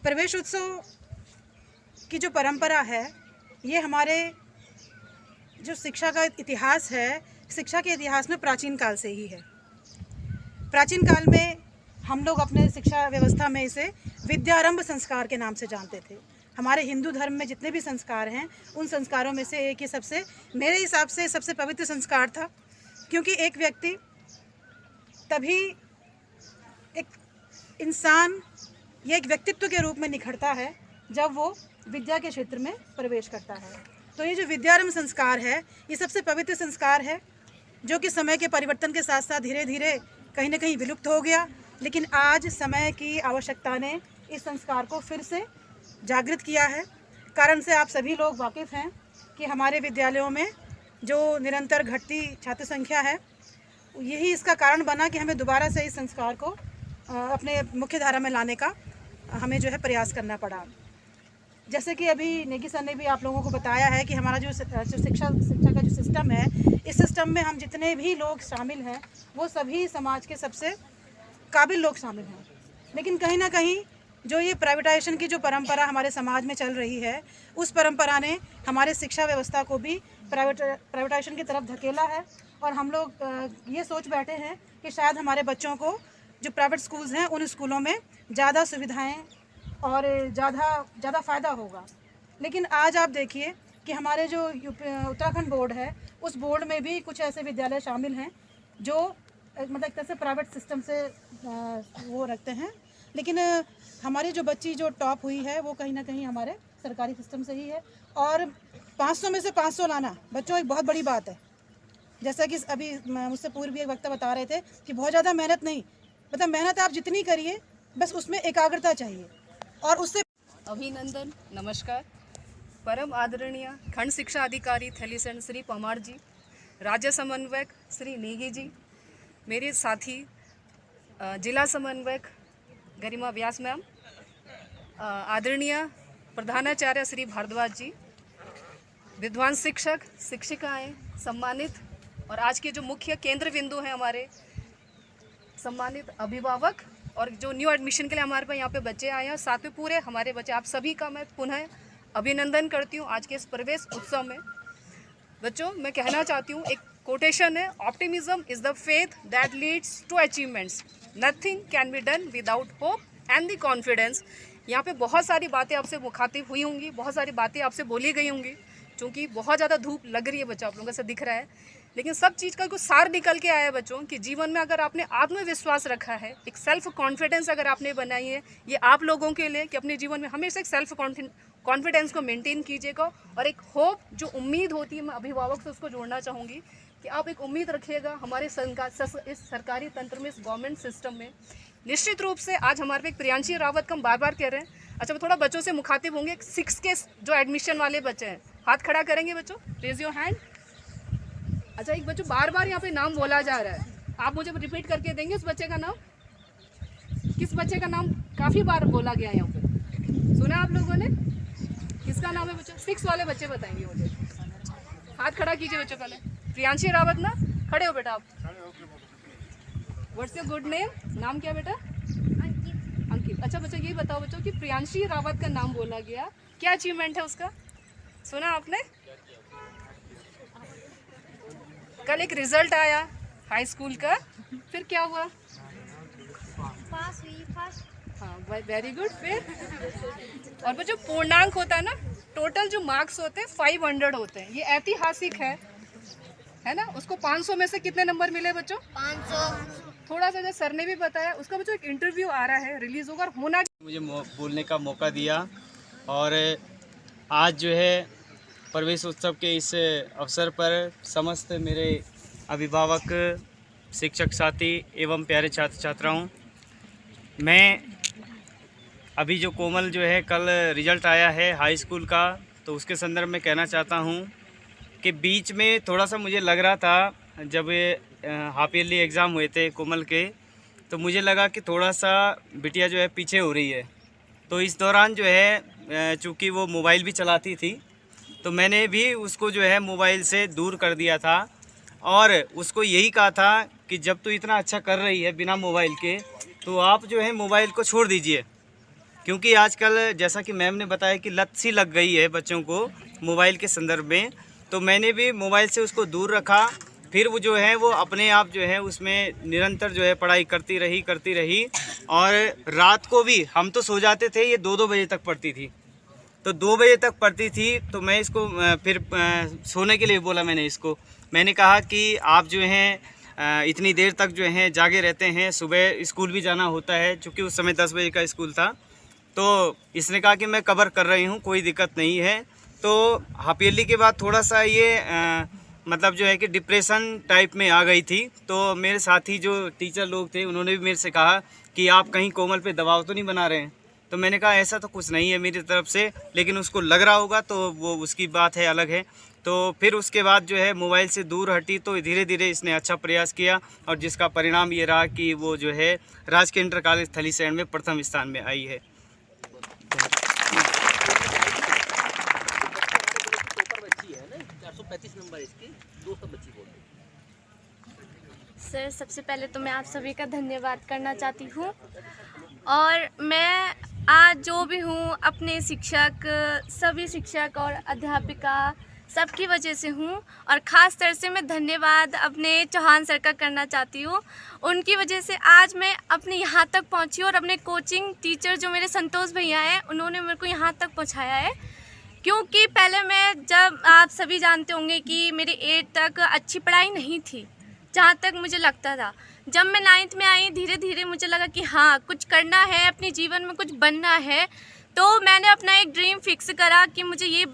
प्रवेश उत्सव की जो परंपरा है, ये हमारे जो शिक्षा का इतिहास है, शिक्षा के इतिहास में प्राचीन काल से ही है। प्राचीन काल में हम लोग अपने शिक्षा व्यवस्था में इसे विद्यारंभ संस्कार के नाम से जानते थे। हमारे हिंदू धर्म में जितने भी संस्कार हैं, उन संस्कारों में से एक ही सबसे, मेरे हिसाब से सबसे पवित्र संस्कार था, क्योंकि एक व्यक्ति तभी एक इंसान या एक व्यक्तित्व के रूप में निखरता है जब वो विद्या के क्षेत्र में प्रवेश करता है। तो ये जो विद्यारंभ संस्कार है, ये सबसे पवित्र संस्कार है, जो कि समय के परिवर्तन के साथ साथ धीरे धीरे कहीं ना कहीं विलुप्त हो गया। लेकिन आज समय की आवश्यकता ने इस संस्कार को फिर से जागृत किया है। कारण से आप सभी लोग वाकिफ़ हैं कि हमारे विद्यालयों में जो निरंतर घटती छात्र संख्या है, यही इसका कारण बना कि हमें दोबारा से इस संस्कार को अपने मुख्य धारा में लाने का हमें जो है प्रयास करना पड़ा। जैसे कि अभी नेगी सर ने भी आप लोगों को बताया है कि हमारा जो शिक्षा का जो सिस्टम है, इस सिस्टम में हम जितने भी लोग शामिल हैं, वो सभी समाज के सबसे काबिल लोग शामिल हैं। लेकिन कहीं ना कहीं जो ये प्राइवेटाइजेशन की जो परंपरा हमारे समाज में चल रही है, उस परंपरा ने हमारे शिक्षा व्यवस्था को भी प्राइवेटाइजेशन की तरफ धकेला है। और हम लोग ये सोच बैठे हैं कि शायद हमारे बच्चों को जो प्राइवेट स्कूल्स हैं, उन स्कूलों में ज़्यादा सुविधाएं और ज़्यादा फ़ायदा होगा। लेकिन आज आप देखिए कि हमारे जो उत्तराखंड बोर्ड है, उस बोर्ड में भी कुछ ऐसे विद्यालय शामिल हैं जो मतलब एक तरह से प्राइवेट सिस्टम से वो रखते हैं। लेकिन हमारी जो बच्ची जो टॉप हुई है, वो कहीं ना कहीं हमारे सरकारी सिस्टम से ही है। और 500 में से 500 लाना बच्चों एक बहुत बड़ी बात है। जैसा कि अभी मुझसे पूर्व भी एक वक्ता बता रहे थे कि बहुत ज़्यादा मेहनत नहीं, मतलब मेहनत आप जितनी करिए, बस उसमें एकाग्रता चाहिए और उससे। अभिनंदन, नमस्कार। परम आदरणीय खंड शिक्षा अधिकारी थैलीसैंण श्री परमार जी, राज्य समन्वयक श्री नेगी जी, मेरे साथी जिला समन्वयक गरिमा व्यास मैम, आदरणीय प्रधानाचार्य श्री भारद्वाज जी, विद्वान शिक्षक शिक्षिकाएं, सम्मानित और आज के जो मुख्य केंद्र बिंदु हैं हमारे सम्मानित अभिभावक और जो न्यू एडमिशन के लिए हमारे पास यहाँ पे बच्चे आए हैं, साथ में पूरे हमारे बच्चे, आप सभी का मैं पुनः अभिनंदन करती हूँ आज के इस प्रवेश उत्सव में। बच्चों, मैं कहना चाहती हूँ, एक कोटेशन है, optimism is the faith that leads to achievements, nothing can be done without hope and the confidence. यहाँ पे बहुत सारी बातें आपसे मुखातिब हुई होंगी, बहुत सारी बातें आपसे बोली गई होंगी, क्योंकि बहुत ज़्यादा धूप लग रही है बच्चों, आप लोगों को ऐसा दिख रहा है। लेकिन सब चीज़ का कुछ सार निकल के आया है बच्चों कि जीवन में अगर आपने आत्मविश्वास रखा है, एक सेल्फ कॉन्फिडेंस अगर आपने बनाई है, ये आप लोगों के लिए कि अपने जीवन में हमेशा एक सेल्फ कॉन्फिडेंस को मेंटेन कीजिएगा। और एक होप, जो उम्मीद होती है, मैं अभिभावक से उसको जोड़ना चाहूँगी कि आप एक उम्मीद रखिएगा हमारे इस सरकारी तंत्र में, इस गवर्नमेंट सिस्टम में। निश्चित रूप से आज हमारे पे एक प्रियांशी रावत का हम बार बार कह रहे हैं। अच्छा, मैं थोड़ा बच्चों से मुखातिब होंगे। 6 के जो एडमिशन वाले बच्चे हैं, हाथ खड़ा करेंगे बच्चों, रेज योर हैंड। अच्छा, एक बच्चों बार बार यहाँ पे नाम बोला जा रहा है, आप मुझे रिपीट करके देंगे उस बच्चे का नाम? किस बच्चे का नाम काफ़ी बार बोला गया है यहाँ पे, सुना आप लोगों ने? किसका नाम है बच्चों? 6 वाले बच्चे बताएंगे मुझे। हाथ खड़ा कीजिए बच्चों पहले। प्रियांशी रावत ना, खड़े हो बेटा आप। What's your good name? नाम क्या बेटा? अंकित। अच्छा बच्चा, ये बताओ बच्चों कि प्रियांशी रावत का नाम बोला गया, क्या अचीवमेंट है उसका? सुना आपने? कल एक रिजल्ट आया हाई स्कूल का, फिर क्या हुआ? पास हुई फर्स्ट। हाँ, वेरी गुड। फिर और बच्चों, पूर्णांक होता है ना, टोटल जो मार्क्स होते हैं 500 होते हैं, ये ऐतिहासिक है ना। उसको 500 में से कितने नंबर मिले बच्चों? 500। थोड़ा सा जो सर ने भी बताया उसका बच्चों एक इंटरव्यू आ रहा है, रिलीज होगा, होना। मुझे बोलने का मौका दिया और आज जो है प्रवेश उत्सव के इस अवसर पर समस्त मेरे अभिभावक, शिक्षक साथी एवं प्यारे छात्र छात्राओं, मैं अभी जो कोमल जो है कल रिजल्ट आया है हाई स्कूल का, तो उसके संदर्भ में कहना चाहता हूँ कि बीच में थोड़ा सा मुझे लग रहा था, जब हाफ ईयरली एग्ज़ाम हुए थे कोमल के, तो मुझे लगा कि थोड़ा सा बिटिया जो है पीछे हो रही है। तो इस दौरान जो है चूँकि वो मोबाइल भी चलाती थी, तो मैंने भी उसको जो है मोबाइल से दूर कर दिया था और उसको यही कहा था कि जब तू इतना अच्छा कर रही है बिना मोबाइल के, तो आप जो है मोबाइल को छोड़ दीजिए, क्योंकि आजकल जैसा कि मैम ने बताया कि लत सी लग गई है बच्चों को मोबाइल के संदर्भ में, तो मैंने भी मोबाइल से उसको दूर रखा। फिर वो जो है वो अपने आप जो है उसमें निरंतर जो है पढ़ाई करती रही और रात को भी हम तो सो जाते थे, ये 2-2 बजे तक पढ़ती थी। तो 2 बजे तक पढ़ती थी, तो मैं इसको फिर सोने के लिए बोला मैंने कहा कि आप जो हैं इतनी देर तक जो हैं जागे रहते हैं, सुबह स्कूल भी जाना होता है, चूँकि उस समय 10 बजे का स्कूल था। तो इसने कहा कि मैं कवर कर रही हूँ, कोई दिक्कत नहीं है। तो हाफ ईयरली के बाद थोड़ा सा ये मतलब जो है कि डिप्रेशन टाइप में आ गई थी। तो मेरे साथी जो टीचर लोग थे उन्होंने भी मेरे से कहा कि आप कहीं कोमल पे दबाव तो नहीं बना रहे हैं। तो मैंने कहा ऐसा तो कुछ नहीं है मेरी तरफ से, लेकिन उसको लग रहा होगा तो वो उसकी बात है, अलग है। तो फिर उसके बाद जो है मोबाइल से दूर हटी, तो धीरे धीरे इसने अच्छा प्रयास किया और जिसका परिणाम ये रहा कि वो जो है राजकीय इंटर कॉलेज थलीसैंण में प्रथम स्थान में आई है। सर, सबसे पहले तो मैं आप सभी का धन्यवाद करना चाहती हूँ। और मैं आज जो भी हूँ अपने शिक्षक, सभी शिक्षक और अध्यापिका सबकी वजह से हूँ। और ख़ास तरह से मैं धन्यवाद अपने चौहान सर का करना चाहती हूँ। उनकी वजह से आज मैं अपने यहाँ तक पहुँची और अपने कोचिंग टीचर जो मेरे संतोष भैया हैं उन्होंने मेरे को यहाँ तक पहुँचाया है। क्योंकि पहले मैं, जब आप सभी जानते होंगे कि मेरी 8 तक अच्छी पढ़ाई नहीं थी, जहाँ तक मुझे लगता था। जब मैं 9th में आई, धीरे धीरे मुझे लगा कि हाँ कुछ करना है, अपने जीवन में कुछ बनना है। तो मैंने अपना एक ड्रीम फिक्स करा कि मुझे ये